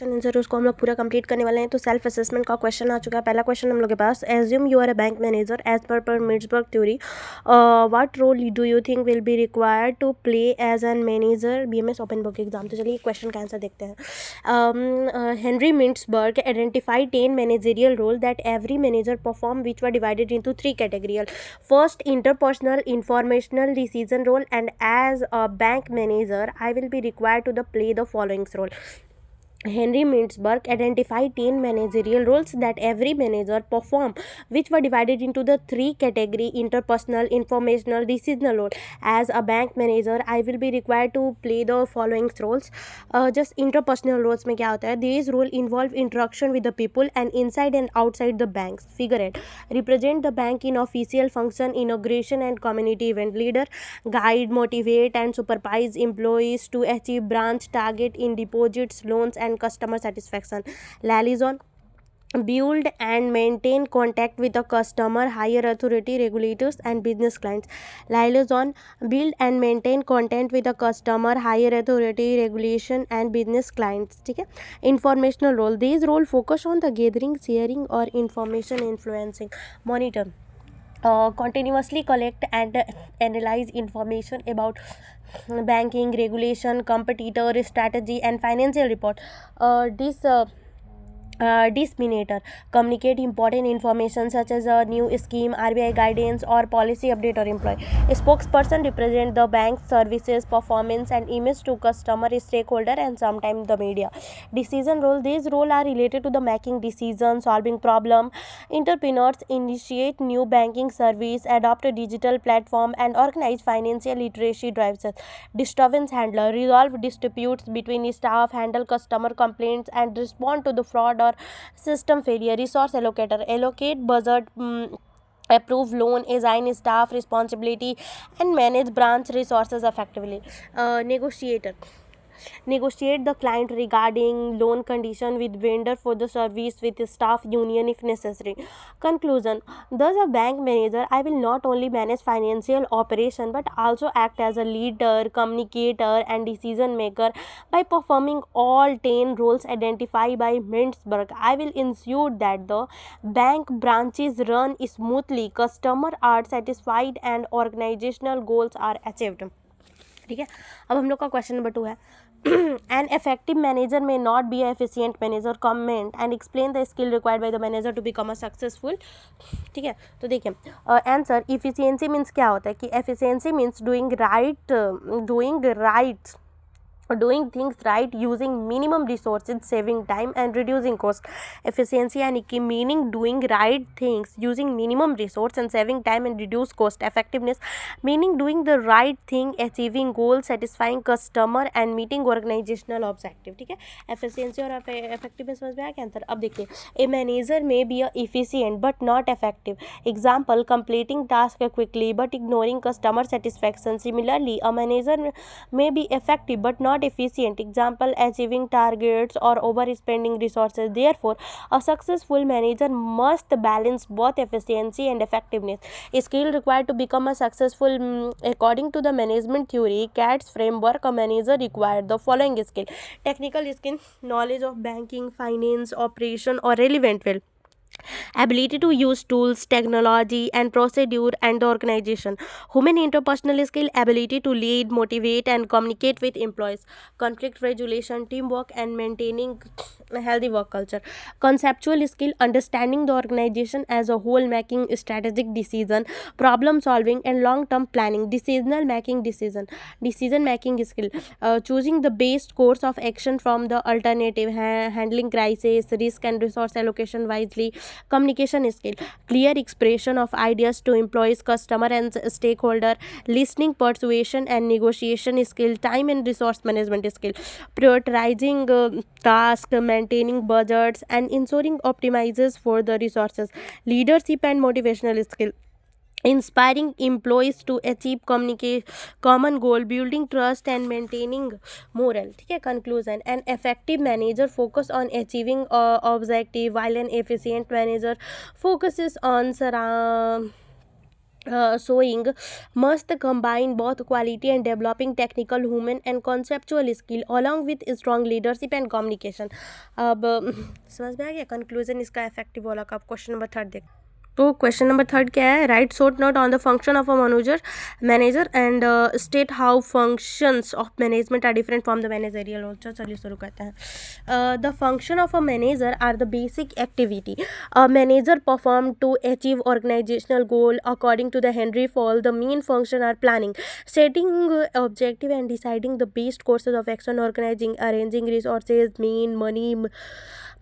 Question answer उसको हम लोग पूरा कंप्लीट करने वाले हैं। तो सेल्फ असेसमेंट का क्वेश्चन आ चुका है। पहला क्वेश्चन हम लोग के पास, assume you are a bank manager as per Mintzberg theory, what role do you think will be required to play as an manager BMS open book exam. तो चलिए क्वेश्चन का आंसर देखते हैं। Henry Mintzberg identified 10 managerial role that every manager perform which were divided into 3 categories. First, interpersonal informational decision role, and as a bank manager I will be required to play the following role. Henry Mintzberg identified 10 managerial roles that every manager perform, which were divided into the 3 category: interpersonal, informational, decisional role. As a bank manager, I will be required to play the following roles. Just interpersonal roles में क्या होता है? These role involve interaction with the people and inside and outside the banks. Figurehead, represent the bank in official function, inauguration and community event. Leader, guide, motivate and supervise employees to achieve branch target in deposits, loans and customer satisfaction. Liaison, build and maintain contact with the customer, higher authority, regulators and business clients. Liaison, build and maintain contact with the customer, higher authority, regulation and business clients. ठीक है. Informational role, these role focus on the gathering, sharing or information influencing. Monitor, continuously collect and analyze information about banking, regulation, competitor, strategy and financial report. Disseminator, communicate important information such as a new scheme, RBI guidance or policy update or employee. Spokesperson, represent the bank's services, performance and image to customer, stakeholder and sometimes the media. Decision role, these roles are related to the making decisions, solving problem. Entrepreneurs, initiate new banking service, adopt a digital platform and organize financial literacy drives. Disturbance handler, resolve disputes between staff, handle customer complaints and respond to the fraud or system failure. Resource allocator, allocate budget, approve loan, assign staff responsibility and manage branch resources effectively. Negotiator, negotiate the client regarding loan condition with vendor for the service with staff union if necessary. Conclusion, thus a bank manager, I will not only manage financial operation but also act as a leader, communicator and decision maker. By performing all 10 roles identified by Mintzberg, I will ensure that the bank branches run smoothly, customer are satisfied and organizational goals are achieved. ठीक है. अब हम लोग का question number 2 है, an effective manager may not be an efficient manager. Comment and explain the skill required by the manager to become a successful. ठीक है. तो देखिए आंसर, efficiency मीन्स क्या होता है कि efficiency means doing things right using minimum resources, saving time and reducing cost. Efficiency यानी कि meaning doing right things using minimum resource and saving time and reduce cost. Effectiveness meaning doing the right thing, achieving goals, satisfying customer and meeting organizational objective. ठीक है. efficiency और effectiveness समझ में आया क्या answer. अब देखिए, a manager may be efficient but not effective. Example, completing task quickly but ignoring customer satisfaction. Similarly, a manager may be effective but not efficient. Example, achieving targets or overspending resources. Therefore, a successful manager must balance both efficiency and effectiveness. A skill required to become a successful, according to the management theory CATS framework, a manager required the following skill: technical skill, knowledge of banking, finance, operation or relevant field; ability to use tools, technology and procedure and the organization; human interpersonal skill, ability to lead, motivate and communicate with employees; conflict resolution, teamwork and maintaining a healthy work culture; conceptual skill, understanding the organization as a whole, making strategic decision, problem solving and long term planning; decision making skill, choosing the best course of action from the alternative, handling crisis, risk and resource allocation wisely; communication skill, clear expression of ideas to employees, customer and stakeholder; listening, persuasion and negotiation skill; time and resource management skill, prioritizing tasks, maintaining budgets and ensuring optimizes for the resources; leadership and motivational skill, inspiring employees to achieve common goal, building trust and maintaining morale. ठीक है. Conclusion, an effective manager focus on achieving objective while an efficient manager focuses on showing must combine both quality and developing technical, human and conceptual skill along with strong leadership and communication. अब समझ में आ गया conclusion इसका effective वाला का. अब question number 3 देख. तो क्वेश्चन नंबर 3 क्या है? Write short note on the function of a manager and state how functions of management are different from the managerial role. चलिए शुरू करते हैं. The function of a manager are the basic activity a manager perform to achieve organisational goal according to the Henry Fayol. The main function are planning, setting objective and deciding the best courses of action, organising, arranging resources, mean money,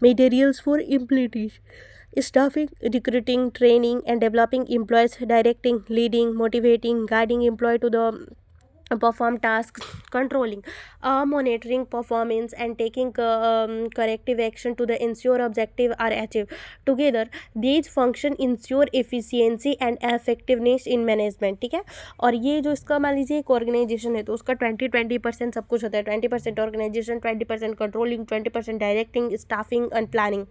materials for implementation, staffing, recruiting, training and developing employees, directing, leading, motivating, guiding employee to the perform tasks, controlling, monitoring performance and taking corrective action to the ensure objective are achieved. Together these function ensure efficiency and effectiveness in management. ठीक है. और ये जो इसका मान लीजिए एक organisation है तो उसका 20% सब कुछ होता है. 20% organisation, 20% controlling, 20% directing, staffing and planning.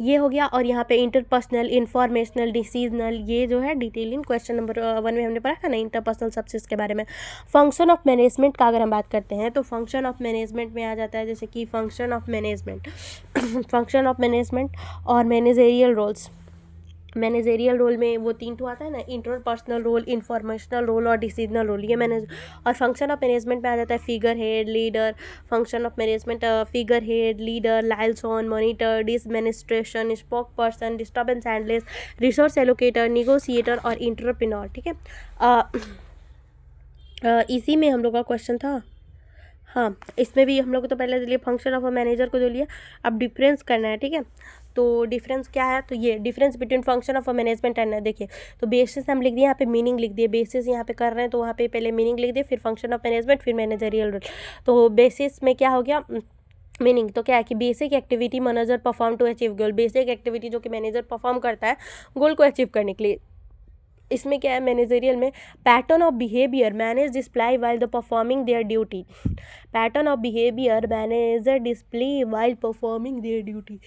ये हो गया. और यहाँ पे इंटरपर्सनल, इंफॉर्मेशनल, डिसीजनल, ये जो है डिटेल इन क्वेश्चन नंबर 1 में हमने पढ़ा था ना इंटरपर्सनल सबसिस के बारे में. फंक्शन ऑफ मैनेजमेंट का अगर हम बात करते हैं तो फंक्शन ऑफ मैनेजमेंट में आ जाता है जैसे कि function of management function of management और मैनेजरियल रोल्स. मैनेजरियल रोल में वो 3 तो आता है ना, इंटरपर्सनल रोल, इंफॉर्मेशनल रोल और डिसीजनल रोल. ये मैनेज. और फंक्शन ऑफ मैनेजमेंट में आ जाता है figurehead, leader. Function of management figurehead, leader, liaison, monitor, disseminator, spokesperson, disturbance handlers, resource allocator, negotiator और इंटरप्रेन्योर. ठीक है. इसी में हम लोग का क्वेश्चन था. हाँ, इसमें भी हम लोग तो पहले लिए फंक्शन ऑफ अ मैनेजर को जो लिया. अब डिफरेंस करना है. ठीक है. तो डिफरेंस क्या है? तो ये difference between function of a management and, देखिए तो बेसिस हम लिख दिए, यहाँ पे मीनिंग लिख दिए. बेसिस यहाँ पे कर रहे हैं तो वहाँ पे पहले मीनिंग लिख दिए, फिर फंक्शन ऑफ मैनेजमेंट, फिर मैनेजरियल रोल. तो बेसिस में क्या हो गया? मीनिंग तो क्या है कि basic activity manager perform to achieve goal. Basic activity जो कि मैनेजर परफॉर्म करता है गोल को अचीव करने के लिए. इसमें क्या है? मैनेजरियल में pattern of behaviour manage display while the performing there duty. Pattern of behaviour manager display while performing there duty.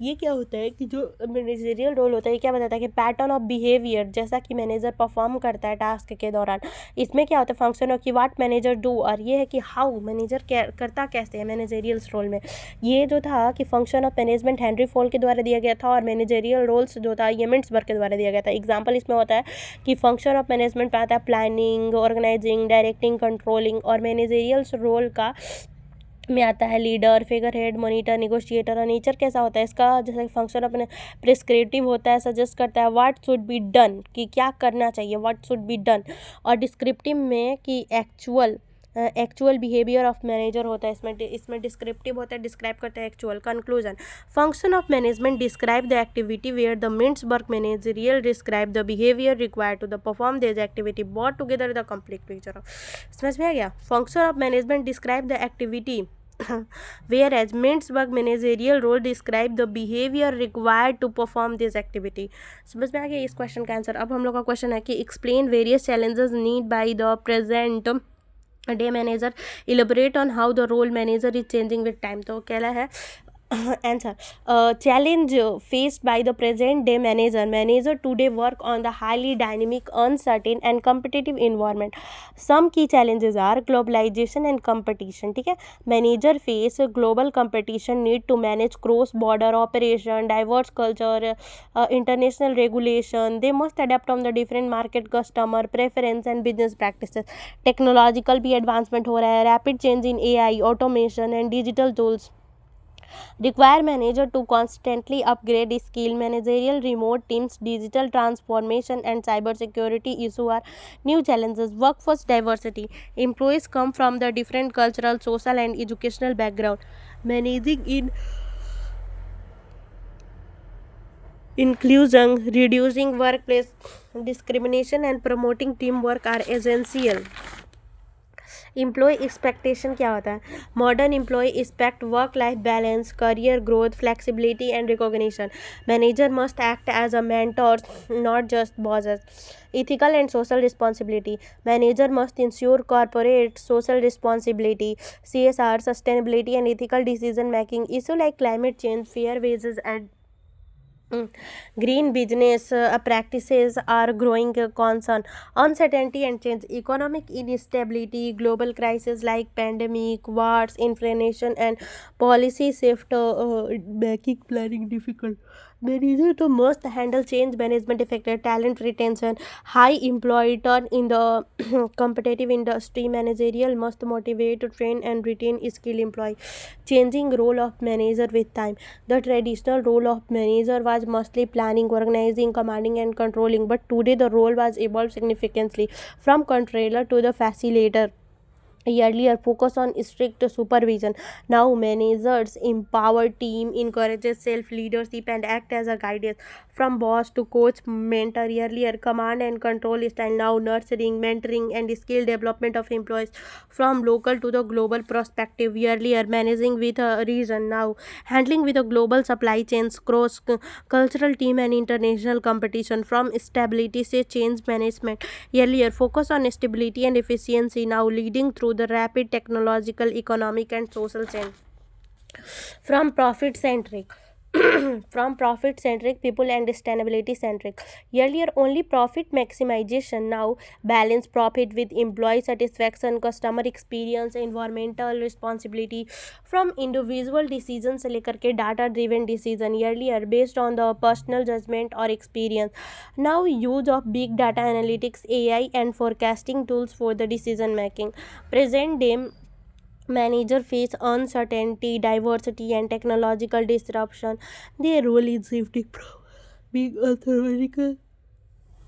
ये क्या होता है कि जो मैनेजरियल रोल होता है ये क्या बताता है कि पैटर्न ऑफ बिहेवियर जैसा कि मैनेजर परफॉर्म करता है टास्क के दौरान. इसमें क्या होता है? फंक्शन ऑफ कि व्हाट मैनेजर डू, और ये है कि हाउ मैनेजर करता कैसे है मैनेजरियल रोल में. ये जो था कि function of management Henry fall के द्वारा दिया गया था और मैनेजरियल रोल्स जो था ये मिंट्सबर्ग के द्वारा दिया गया था. एग्जाम्पल इसमें होता है कि फंक्शन ऑफ मैनेजमेंट में आता है प्लानिंग, ऑर्गेनाइजिंग, डायरेक्टिंग, कंट्रोलिंग. और मैनेजरियल रोल का में आता है leader, figure head, monitor, negotiator. और नेचर कैसा होता है इसका? जैसे फंक्शन अपने प्रिस्क्रिप्टिव होता है, सजेस्ट करता है व्हाट शुड बी डन, कि क्या करना चाहिए, व्हाट शुड बी डन. और डिस्क्रिप्टिव में कि एक्चुअल बिहेवियर ऑफ मैनेजर होता है. इसमें डिस्क्रिप्टिव होता है, डिस्क्राइब करता है actual. Conclusion, function of management describe the activity where the Mintzberg managerial describe the behaviour required to the perform this activity both together the complete picture of. समझ में आ गया? Function of management describe the activity whereas Mintzberg managerial role describe the behavior required to perform this activity. समझ में आ गया इस question का आंसर. अब हम लोग का क्वेश्चन है कि explain various challenges need by the present day manager, elaborate on how the role manager is changing with time. तो क्या है answer? Challenge faced by the present day manager today work on the highly dynamic, uncertain and competitive environment. Some key challenges are globalization and competition. ठीक है. Manager face global competition, need to manage cross border operation, diverse culture, international regulation. They must adapt on the different market, customer preference and business practices. Technological भी advancement हो रहा है, rapid change in AI, automation and digital tools require manager to constantly upgrade skill. Managerial remote teams, digital transformation and cyber security issue are new challenges. Workforce diversity, employees come from the different cultural, social and educational background. Managing in inclusion, reducing workplace discrimination and promoting teamwork are essential. Employ expectation क्या होता है? Modern employ expect work life balance, career growth, flexibility and recognition. Manager must act as a mentor, not just bosses. ethical and social responsibility, manager must ensure corporate social responsibility, CSR, sustainability and ethical decision making. Issue like climate change, fair wages and Mm. Green business practices are growing concern. Uncertainty and change, economic instability, global crises like pandemic, wars, inflation, and policy shift making planning difficult. Managers to must handle change management affected talent retention, high employee turn in the competitive industry. Managerial must motivate, train, and retain skilled employee. Changing role of manager with time. The traditional role of manager was mostly planning, organizing, commanding, and controlling, but today the role was evolved significantly from controller to the facilitator. Earlier focus on strict supervision. Now managers empower team, encourages self leadership, and act as a guidance from boss to coach, mentor. Earlier command and control style, now nurturing, mentoring, and skill development of employees from local to the global perspective. Earlier managing with a region, now handling with a global supply chains, cross cultural team, and international competition. From stability say change management. Earlier focus on stability and efficiency, now leading through the rapid technological, economic, and social change. From profit centric from profit centric people and sustainability centric. Earlier only profit maximization, now balance profit with employee satisfaction, customer experience, environmental responsibility. From individual decisions से लेकर के data driven decision. Earlier based on the personal judgment or experience, now use of big data analytics, AI, and forecasting tools for the decision making. Present day manager face uncertainty, diversity, and technological disruption. Their role is shifting from being authoritative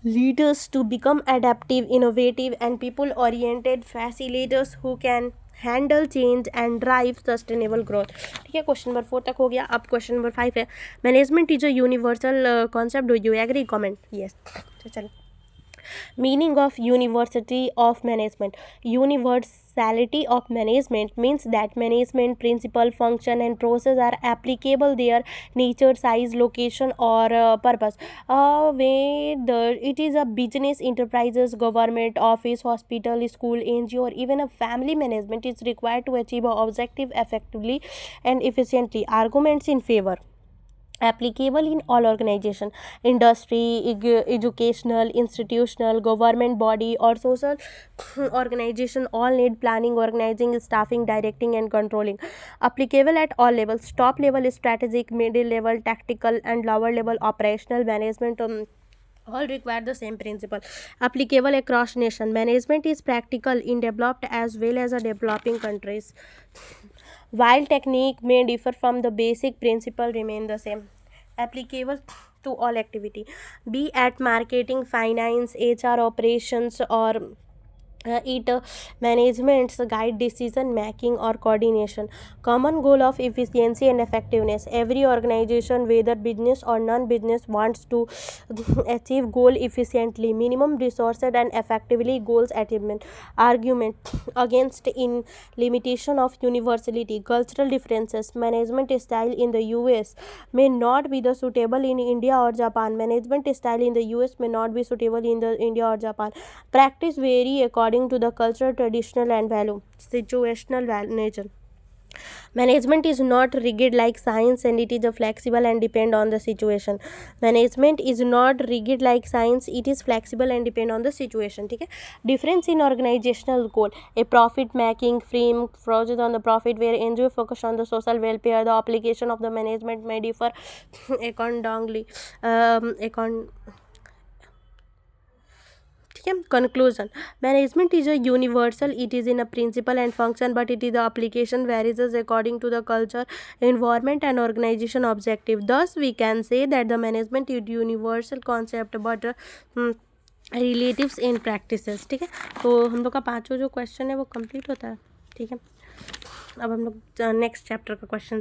leaders to become adaptive, innovative, and people oriented facilitators who can handle change and drive sustainable growth. ठीक है, question number 4 तक हो गया. अब question number 5 है, management is a universal concept. Do you agree? Comment yes. चलो, meaning of university of management. Universality of management means that management principle, function, and process are applicable their nature, size, location, or purpose. Whether it is a business, enterprises, government, office, hospital, school, NGO, or even a family, management is required to achieve an objective effectively and efficiently. Arguments in favor: applicable in all organization, industry, educational, institutional, government body, or social organization, all need planning, organizing, staffing, directing, and controlling. Applicable at all levels: top level strategic, middle level tactical, and lower level operational management. All require the same principle. Applicable across nation. Management is practical in developed as well as a developing countries. While technique may differ from the basic principle remain the same. Applicable to all activity, be at marketing, finance, HR, operations, or it management's guide decision making or coordination. Common goal of efficiency and effectiveness: every organization, whether business or non-business, wants to achieve goal efficiently, minimum resources, and effectively goals achievement. Argument against in limitation of universality: cultural differences. Management style in the US may not be the suitable in India or Japan. Management style in the US may not be suitable in the India or Japan. Practice vary according to the culture, traditional, and value. Situational nature. Management is not rigid like science, and it is a flexible and depend on the situation. Management is not rigid like science, it is flexible and depend on the situation. ठीक है. Difference in organizational goal: a profit making frame focuses on the profit, where NGO focus on the social welfare. The application of the management may differ accordingly. ठीक है. Conclusion: management is a universal. It is in a principle and function, but it is the application varies according to the culture, environment, and organization objective. Thus we can say that the management is universal concept, but relatives in practices. ठीक है. तो हम लोग का पांचों जो question है वो कंप्लीट होता है. ठीक है. अब हम लोग नेक्स्ट चैप्टर का क्वेश्चन